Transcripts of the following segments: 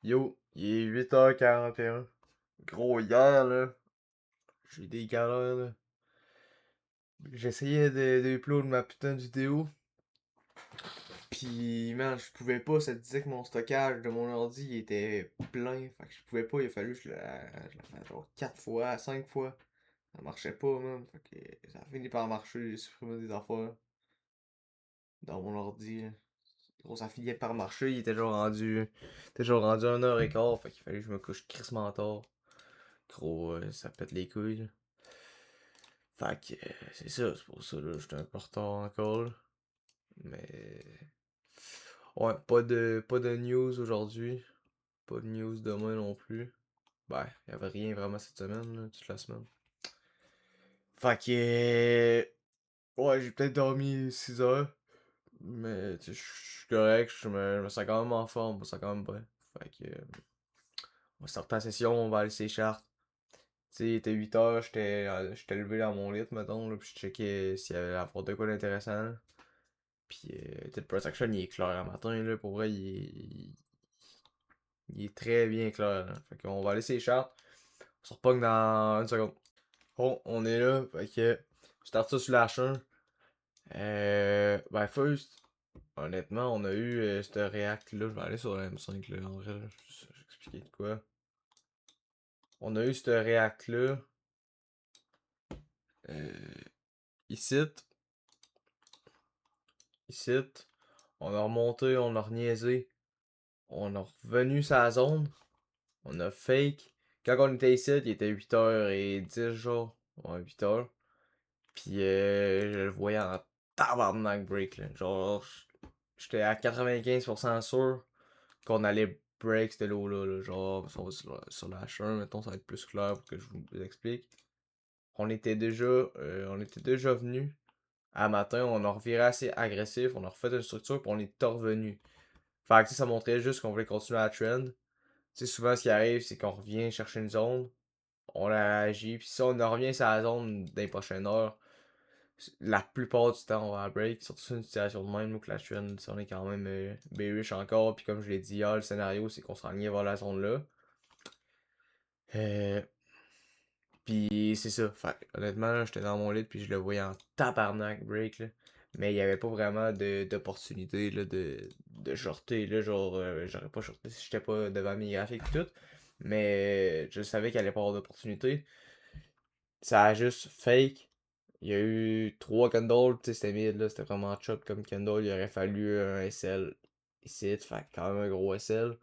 Yo, il est 8h41. Gros, hier, là, j'ai des galères, là. J'essayais de upload ma putain de vidéo. Pis, man, je pouvais pas. Ça disait que mon stockage de mon ordi il était plein. Fait que je pouvais pas. Il a fallu que je la fasse genre 4 fois, 5 fois. Ça marchait pas, man. Fait que ça a fini par marcher. J'ai supprimé des affaires dans mon ordi, là. Gros, ça finit par marcher. Il était genre rendu 1h15. Fait qu'il fallait que je me couche crissement tard. Gros, ça pète les couilles, là. Fait que c'est ça, c'est pour ça là, j'étais un peu en retard encore là. Mais ouais, pas de news aujourd'hui. Pas de news demain non plus. Ben, y avait rien vraiment cette semaine, là, toute la semaine. Fait que ouais, j'ai peut-être dormi 6 heures. Mais tu sais, je suis correct, je me sens quand même en forme, je me sens quand même bien. Fait que on va sortir la session, on va aller ses chartes. Tu sais, il était 8 heures, j'étais levé dans mon lit, mettons, là, puis je checkais s'il y avait la de quoi d'intéressant, là. Puis, le price action, il est clair un matin, là. Pour vrai, il est très bien clair, là. Fait qu'on va laisser les chartes. On se repogne dans une seconde. Bon, on est là. Fait que, je starte ça sur la chaîne. Ben, first, honnêtement, on a eu ce React-là. Je vais aller sur la M5, là. En vrai, là, je vais expliquer de quoi. On a eu ce React-là. Euh, ici. Ici. On a remonté, on a reniaisé. On a revenu sa zone. On a fake. Quand on était ici, il était 8h10, genre. Ouais, 8h. Puis je le voyais en tabarnak break, là. Genre, j'étais à 95% sûr qu'on allait break cette lot-là, là. Genre, si on va sur la H1, mettons, ça va être plus clair pour que je vous explique. On était déjà venu. À matin, on a reviré assez agressif, on a refait une structure, puis on est revenu. Fait que ça montrait juste qu'on voulait continuer la trend. Tu sais, souvent, ce qui arrive, c'est qu'on revient chercher une zone, on a agi, puis si on en revient sur la zone dans les prochaines heures, la plupart du temps, on va à break, surtout sur une situation de même, nous, Clash Trend, on est quand même bearish encore, puis comme je l'ai dit hier, le scénario, c'est qu'on s'enligne vers la zone là. Euh, puis c'est ça, fait honnêtement, là, j'étais dans mon lit, puis je le voyais en tabarnak break, là. Mais il n'y avait pas vraiment d'opportunité là, de shorter. Là, genre, j'aurais pas shorté si j'étais pas devant mes graphiques et tout. Mais je savais qu'il allait pas avoir d'opportunité. Ça a juste fake. Il y a eu 3 candles, tu sais, c'était mid, là, c'était vraiment chop comme candle. Il aurait fallu un SL ici, fait quand même un gros SL.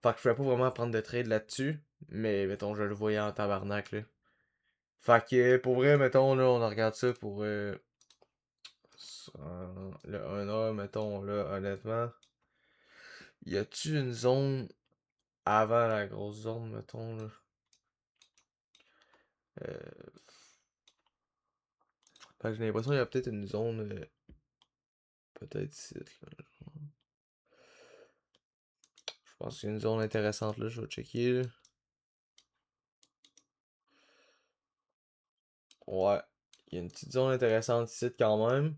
Fait que je pouvais pas vraiment prendre de trade là-dessus, mais mettons, je le voyais en tabarnak, là. Fait que pour vrai, mettons, là, on regarde ça pour le 1 heure, mettons, là, honnêtement. Y a-tu une zone avant la grosse zone, mettons, là? Euh, Fait que j'ai l'impression qu'il y a peut-être une zone, peut-être ici, là. Je pense qu'il y a une zone intéressante là, je vais checker là. Ouais, il y a une petite zone intéressante ici quand même.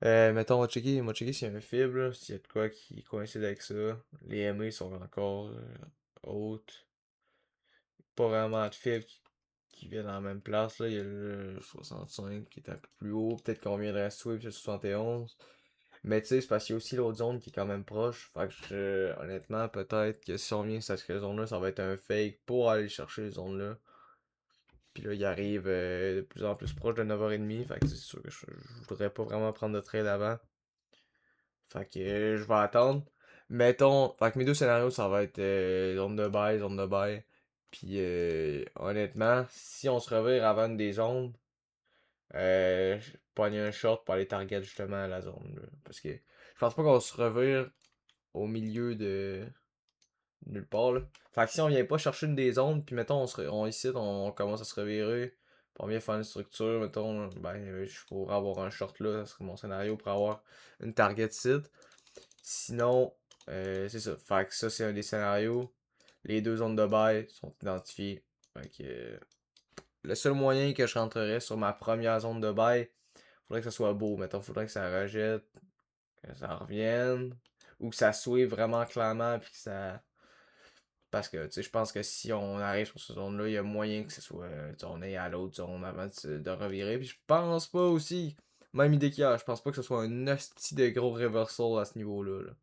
Mettons, on va checker s'il y a un fibre, là, s'il y a de quoi qui coïncide avec ça. Les MA sont encore hautes. Pas vraiment de fibres qui viennent dans la même place. Là. Il y a le 65 qui est un peu plus haut. Peut-être qu'on viendrait sweep sur 71. Mais tu sais, c'est parce qu'il y a aussi l'autre zone qui est quand même proche. Fait que honnêtement, peut-être que si on vient sur cette zone-là, ça va être un fake pour aller chercher les zones-là. Puis là, il arrive de plus en plus proche de 9h30. Fait que c'est sûr que je voudrais pas vraiment prendre de trade avant. Fait que je vais attendre. Mettons, fait que mes deux scénarios, ça va être zone de buy, zone de buy. Puis honnêtement, si on se revire avant une des zones, je pogne un short pour aller target justement la zone, là. Parce que je pense pas qu'on se revire au milieu de nulle part, là. Fait que si on vient pas chercher une des zones, puis mettons, on ici, on commence à se revirer, puis on vient faire une structure, mettons, ben, je pourrais avoir un short là, ça serait mon scénario pour avoir une target site. Sinon, c'est ça. Fait que ça, c'est un des scénarios. Les deux zones de bail sont identifiées. Fait que, le seul moyen que je rentrerais sur ma première zone de bail, faudrait que ça soit beau. Mettons, faudrait que ça rejette, que ça revienne, ou que ça sway vraiment clairement, puis que ça Parce que, tu sais, je pense que si on arrive sur cette zone-là, il y a moyen que ce soit, on aille à l'autre zone avant de revirer. Puis je pense pas aussi, même idée qu'il y a, je pense pas que ce soit un hostie de gros reversal à ce niveau-là. Là. Tu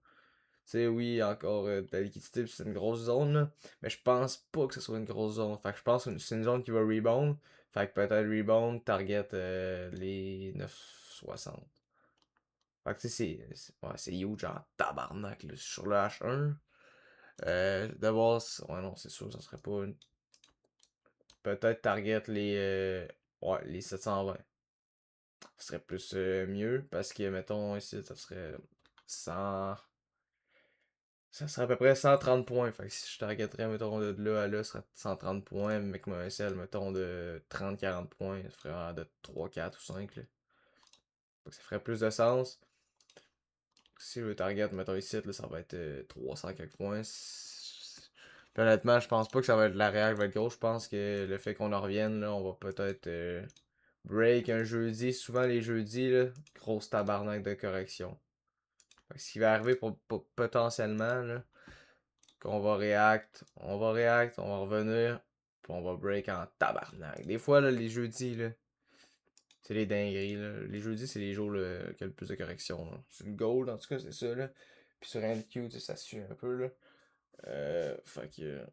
sais, oui, encore de la liquidité, puis c'est une grosse zone, là. Mais je pense pas que ce soit une grosse zone. Fait que je pense que c'est une zone qui va rebound. Fait que peut-être rebound, target les 9,60. Fait que tu sais, ouais, c'est huge en tabarnak là, sur le H1. De base, ouais, non, c'est sûr, ça serait pas une. Peut-être target ouais, les 720. Ce serait plus mieux parce que, mettons, ici, ça serait 100. Ça serait à peu près 130 points. Fait que si je targeterais, mettons, de là à là, ce serait 130 points. Mais avec mon SL, mettons, de 30-40 points, ça ferait vraiment de 3, 4 ou 5. Là. Fait que ça ferait plus de sens. Si je veux target, mettons ici, là, ça va être 300 quelques points. Puis honnêtement, je pense pas que ça va être la réaction va être grosse. Je pense que le fait qu'on en revienne, là, on va peut-être break un jeudi. Souvent les jeudis, là, grosse tabarnak de correction. Fait que ce qui va arriver potentiellement, là, qu'on va react, on va revenir, puis on va break en tabarnak. Des fois, là, les jeudis, là, c'est les dingueries, là. Les jeudis, c'est les jours là, qui a le plus de corrections. Là. Sur le gold, en tout cas, c'est ça, là. Puis sur NQ, tu sais, ça suit un peu, là. Fait que.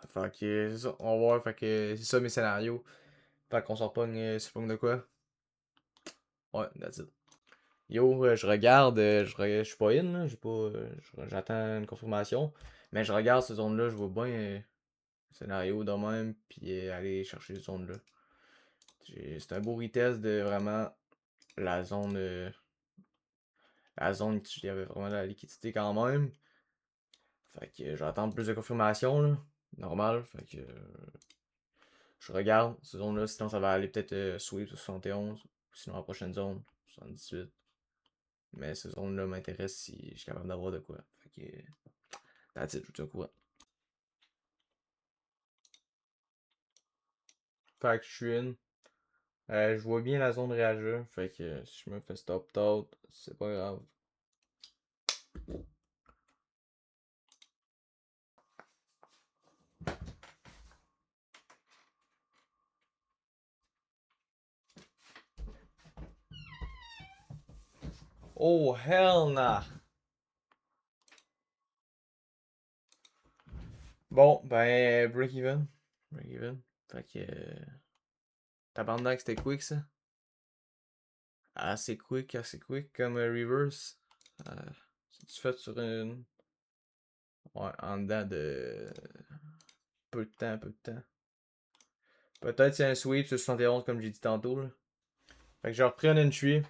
Fait que, c'est ça. On va voir, fait que c'est ça mes scénarios. Fait qu'on s'en pogne, de quoi? Ouais, that's it. Yo, je regarde, je suis pas in, là, j'ai pas, j'attends une confirmation. Mais je regarde cette zone-là, je vois bien scénario de même, puis aller chercher cette zone-là. C'est un beau retest de vraiment la zone, il y avait vraiment de la liquidité quand même. Fait que j'attends plus de confirmation, là. Normal, fait que je regarde cette zone-là, sinon ça va aller peut-être sweep 71, ou sinon la prochaine zone, 78. Mais cette zone-là m'intéresse si je suis capable d'avoir de quoi. Fait que, that's it, je te courant. Fait que je suis in. Je vois bien la zone réagir. Fait que si je me fais stop out, c'est pas grave. Oh hell nah! Bon, ben, break even. Break even. Fait que. Tabarnak, c'était quick ça. Assez quick comme reverse. C'est-tu fait sur une. Ouais, en dedans de. Peu de temps, peu de temps. Peut-être c'est un sweep sur 71 comme j'ai dit tantôt là. Fait que j'ai repris un entry.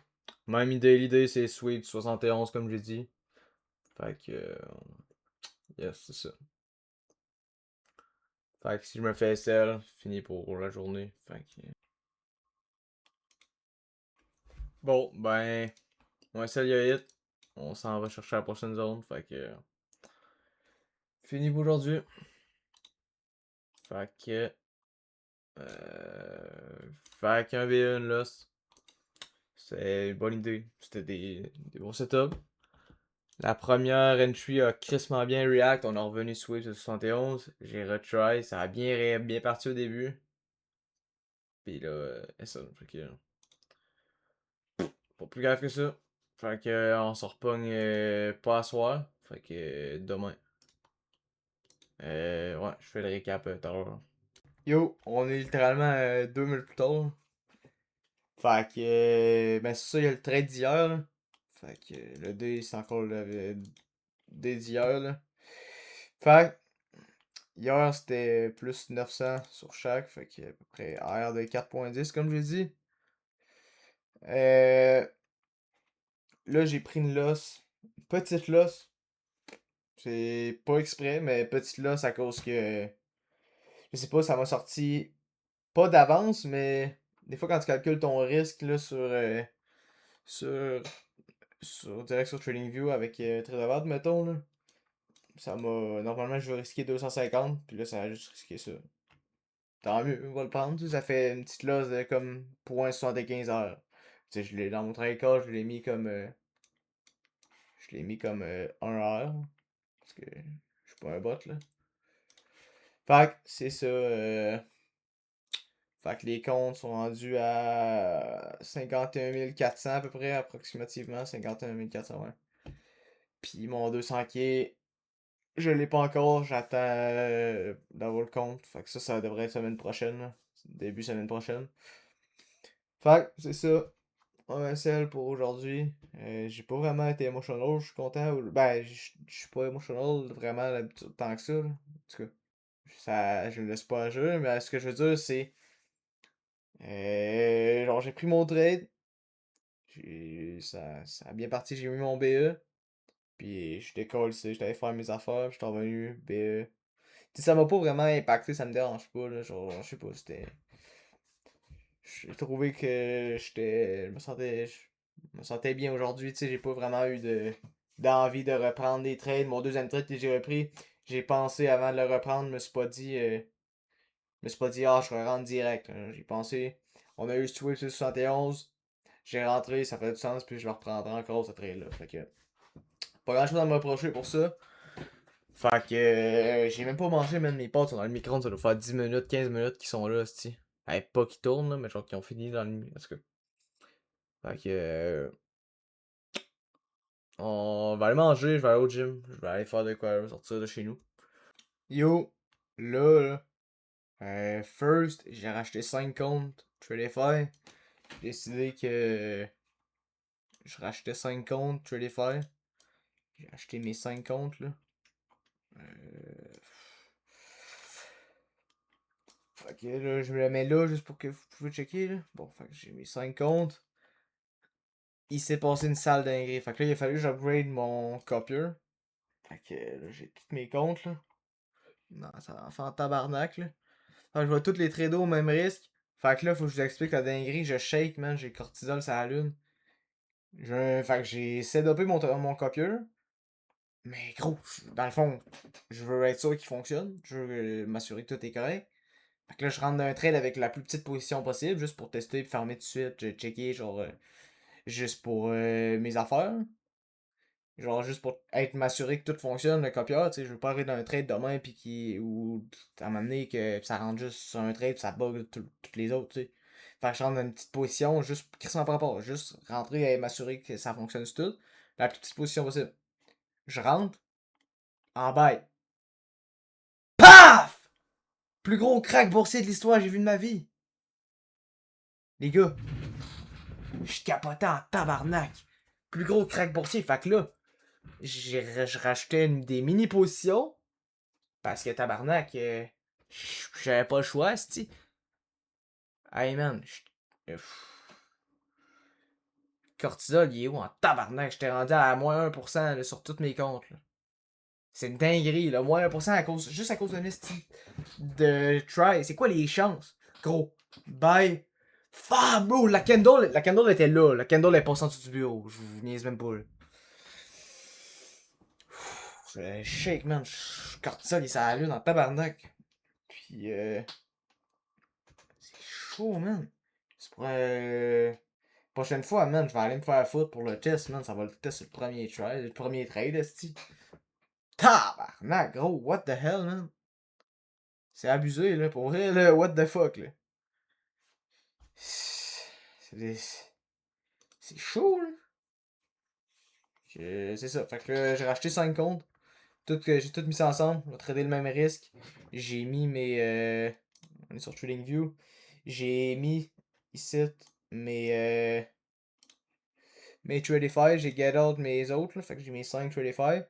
Même idée, l'idée c'est sweep 71 comme j'ai dit. Fait que. Yes, c'est ça. Fait que si je me fais SL, fini pour la journée. Fait que. Bon, ben. On SL y a hit. On s'en va chercher la prochaine zone. Fait que. Fini pour aujourd'hui. Fait que. Fait qu'un V1 là. C'est une bonne idée. C'était des bons setups. La première entry a crissement bien react. On est revenu switch de 71. J'ai retry. Ça a bien parti au début. Puis là, ça. Fait que. Pas plus grave que ça. Fait que on se repogne pas à soir. Fait que demain. Ouais, je fais le récap tout à l'heure. Yo, on est littéralement 2 minutes plus tard. Fait que ben c'est ça, il y a le trade d'hier. Là. Fait que le D c'est encore le D d'hier là. Fait que hier c'était plus 900 sur chaque. Fait que à peu près R de 4.10 comme j'ai dit. Euh, Là j'ai pris une loss. Petite loss. C'est pas exprès, mais petite loss à cause que. Je sais pas, ça m'a sorti pas d'avance, mais des fois quand tu calcules ton risque là, sur, direct sur TradingView avec TradeAvard, mettons, là, ça m'a. Normalement, je vais risquer 250, puis là, ça a juste risqué ça. Tant mieux, on va le prendre, tu sais, ça fait une petite loss de comme 0.75 heures. Tu sais, je l'ai dans mon trade call, je l'ai mis comme. Je l'ai mis comme 1 heure. Parce que je suis pas un bot, là. Fait que c'est ça. Fait que les comptes sont rendus à 51 400 à peu près, approximativement. 51 400, ouais. Puis mon 200K, je l'ai pas encore. J'attends d'avoir le compte. Fait que ça devrait être semaine prochaine, là. Début semaine prochaine. Fait que c'est ça. OSL pour aujourd'hui. J'ai pas vraiment été emotional, je suis content. Ben, je suis pas emotional vraiment tant que ça, là. En tout cas, je le laisse pas à jeu, mais ce que je veux dire, c'est. Genre, j'ai pris mon trade. Ça a bien parti, j'ai mis mon BE. Puis je décolle, j'étais allé faire mes affaires, puis je suis revenu, BE. Tu sais, ça m'a pas vraiment impacté, ça me dérange pas, là. Genre, je sais pas, c'était. J'ai trouvé que je me sentais bien aujourd'hui, tu sais, j'ai pas vraiment eu d'envie de reprendre des trades. Mon deuxième trade que j'ai repris, j'ai pensé avant de le reprendre, je me suis pas dit, ah, je rentre direct, hein. J'ai pensé, on a eu ce sweep sur 71, j'ai rentré, ça fait du sens, puis je le reprendrai encore ce trade-là. Fait que, pas grand chose à me reprocher pour ça. Fait que, j'ai même pas mangé, même mes potes sont dans le micro-ondes, ça doit faire 10 minutes, 15 minutes qu'ils sont là, c'ti. Pas qu'ils tournent, là, mais genre qu'ils ont fini dans le. En tout cas. Fait que, on va aller manger, je vais aller au gym, je vais aller faire de quoi, sortir de chez nous. Yo, là, first, j'ai racheté 5 comptes Tradify. J'ai décidé que je rachetais 5 comptes Tradify. J'ai acheté mes 5 comptes, là. Euh... Fait que là, je me la mets là juste pour que vous pouvez checker, là. Bon, fait que j'ai mes 5 comptes. Il s'est passé une salle dinguerie. Fait que là, il a fallu que j'upgrade mon copier. Fait que là, j'ai tous mes comptes, là. Non, ça va faire en tabarnak, là. Fait que je vois tous les trader au même risque. Fait que là, faut que je vous explique la dinguerie. Je shake, man. J'ai cortisol sur la lune. Fait que j'ai setupé mon copier. Mais gros, dans le fond, je veux être sûr qu'il fonctionne. Je veux m'assurer que tout est correct. Fait que là, je rentre dans un trade avec la plus petite position possible, juste pour tester et fermer tout de suite. Checker, genre, juste pour mes affaires. Genre, juste pour être m'assurer que tout fonctionne, le copieur, tu sais, je veux pas arriver dans un trade demain, puis ou à m'amener que ça rentre juste sur un trade, pis ça bug toutes les autres, tu sais. Fait que je rentre dans une petite position, juste, crissement par rapport, juste rentrer et m'assurer que ça fonctionne sur tout. La plus petite position possible. Je rentre, en bail. PAF! Plus gros crack boursier de l'histoire que j'ai vu de ma vie. Les gars, je capotais en tabarnak. Plus gros crack boursier, fait que là, je rachetais des mini-positions. Parce que tabarnak, j'avais pas le choix, c'ti. Hey man, cortisol, il est où en tabarnak? J'étais rendu à moins 1% là, sur tous mes comptes, là. C'est une dinguerie, là. Moins 1% juste à cause d'un esti de try. C'est quoi les chances? Gros, bye. Fuck, bro, la candle était là. La candle est passée en dessous du bureau. Je vous niaise même pas, là. Shake, man. Cortisol, il s'est allé dans tabarnak. Puis, c'est chaud, man. C'est pour. Prochaine fois, man, je vais aller me faire foutre pour le test, man. Ça va le test sur le premier try, le premier trade, esti. Tabarnak, gros, what the hell, man. C'est abusé, là, pour vrai, là, what the fuck, là. C'est c'est chaud, là. C'est ça, fait que là, j'ai racheté 5 comptes. J'ai tout mis ça ensemble. On va trader le même risque. J'ai mis mes. On est sur TradingView. J'ai mis ici mes Tradify. J'ai get out mes autres, là. Fait que j'ai mis 5 Tradify.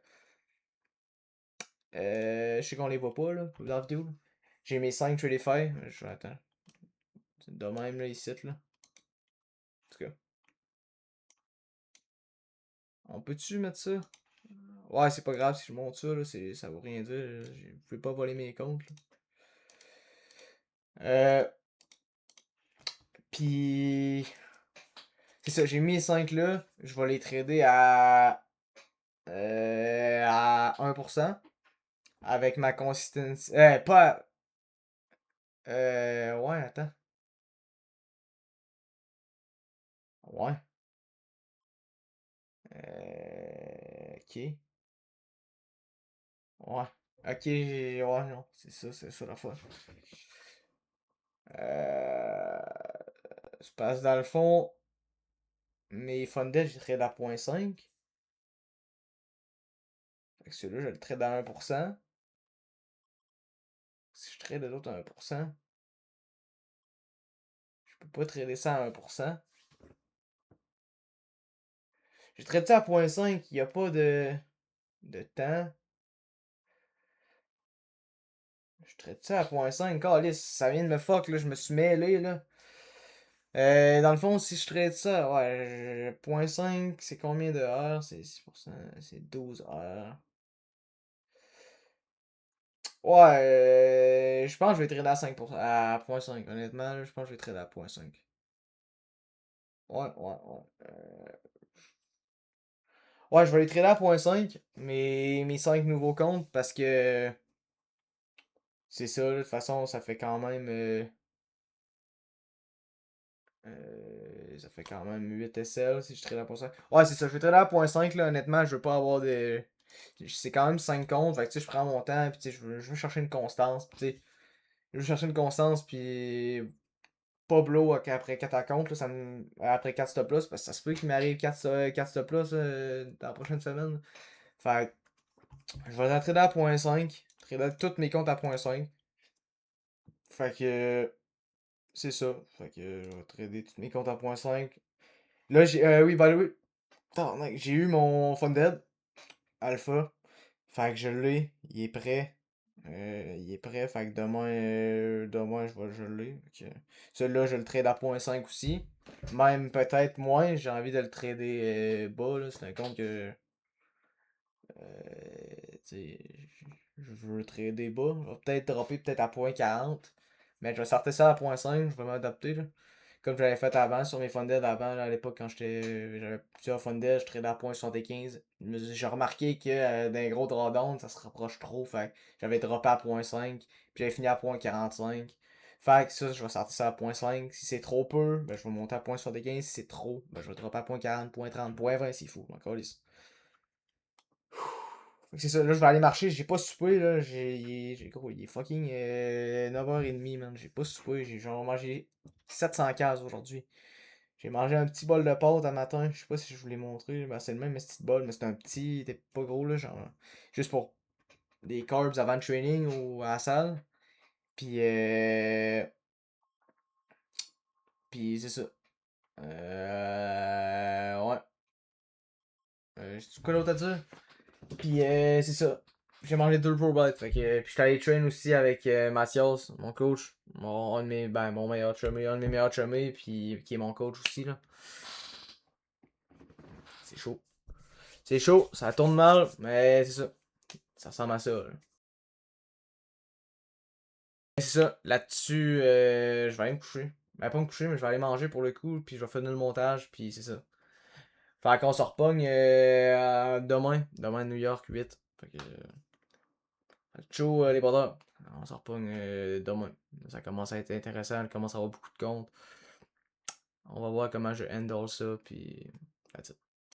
Je sais qu'on les voit pas, là, dans la vidéo. J'ai mes 5 Tradify. Attends. C'est de même, là, ici, là. En tout cas. On peut-tu mettre ça? Ouais, c'est pas grave si je monte ça, là. Ça veut rien dire. Je peux pas voler mes comptes, là. Puis. C'est ça, j'ai mis les 5 là. Je vais les trader à 1%. Avec ma consistance. Pas. Ouais, attends. Ouais. Ok. Ouais. Ok, ouais, non, c'est ça la fois. Euh... Je passe dans le fond, mes funded, j'ai trade à 0.5. Fait que celui-là, je le trade à 1%. Si je trade l'autre à 1%, je peux pas trader ça à 1%. Je trade ça à 0.5, il n'y a pas de temps. Je traite ça à 0.5, calice, ça vient de me fuck, là, je me suis mêlé, là. Dans le fond, si je trade ça, ouais, 0.5, c'est combien de heures? C'est 6%, c'est 12 heures. Ouais, je pense que je vais trader à 5%, à 0.5, honnêtement, là, je pense que je vais trader à 0.5. Ouais, ouais, ouais. Ouais, je vais les trader à 0.5, mes 5 nouveaux comptes, parce que c'est ça, là, de toute façon, ça fait quand même... ça fait quand même 8 SL si je trade à 0.5. Ouais, c'est ça, je vais trader à 0.5 là, honnêtement, je veux pas avoir de. C'est quand même 5 comptes, fait que tu sais, je prends mon temps, puis tu sais, je veux chercher une constance, puis tu sais, je veux chercher une constance, puis pas blow après 4 comptes, là, après 4 stop loss, parce que ça se peut qu'il m'arrive 4 stop loss dans la prochaine semaine. Fait que je vais trader à 0.5, trader tous mes comptes à 0.5. Fait que c'est ça, fait que je vais trader tous mes comptes à 0.5. Là, oui, by the way, tabarnak, j'ai eu mon Funded Alpha. Fait que je l'ai. Il est prêt. Il est prêt. Fait que demain je l'ai. Celui-là, je le trade à 0.5 aussi. Même peut-être moins. J'ai envie de le trader bas. Là. C'est un compte que. Tu sais, je veux trader bas. Je vais peut-être dropper peut-être à 0.40. Mais je vais sortir ça à 0.5. Je vais m'adapter. Là. Comme j'avais fait avant sur mes funded avant, là, à l'époque quand j'avais plusieurs funded, je tradais à 0.75. J'ai remarqué que d'un gros drawdown, ça se rapproche trop. Fait que j'avais droppé à 0.5. Puis j'avais fini à 0.45. Fait que ça, je vais sortir ça à 0.5. Si c'est trop peu, ben, je vais monter à 0.75. Si c'est trop, ben, je vais dropper à 0.40, 0.30, 0.20 s'il faut. Encore c'est ça, là je vais aller marcher, j'ai pas soupé là, gros, il est fucking 9h30 man, j'ai pas soupé, j'ai genre mangé 715 aujourd'hui. J'ai mangé un petit bol de pâtes un matin, je sais pas si je vous l'ai montré, ben, c'est le même petit bol, mais c'est un petit, il était pas gros là, genre, juste pour des carbs avant le training ou à la salle. Puis puis c'est ça. Ouais. J'ai quoi d'autre à dire? Puis c'est ça. J'ai mangé deux Pro Bites. Fait que, puis j'étais allé train aussi avec Mathias, mon coach. Mon meilleur chumé, un de mes meilleurs chumés, puis qui est mon coach aussi là. C'est chaud. C'est chaud, ça tourne mal, mais c'est ça. Ça ressemble à ça. Là. C'est ça. Là-dessus, je vais aller me coucher. Ben, pas me coucher, mais je vais aller manger pour le coup, puis je vais finir le montage, puis c'est ça. Fait qu'on se repogne demain. Demain, New York 8. Fait que, ciao les brothers. On se repogne demain. Ça commence à être intéressant, il commence à avoir beaucoup de comptes. On va voir comment je handle ça, puis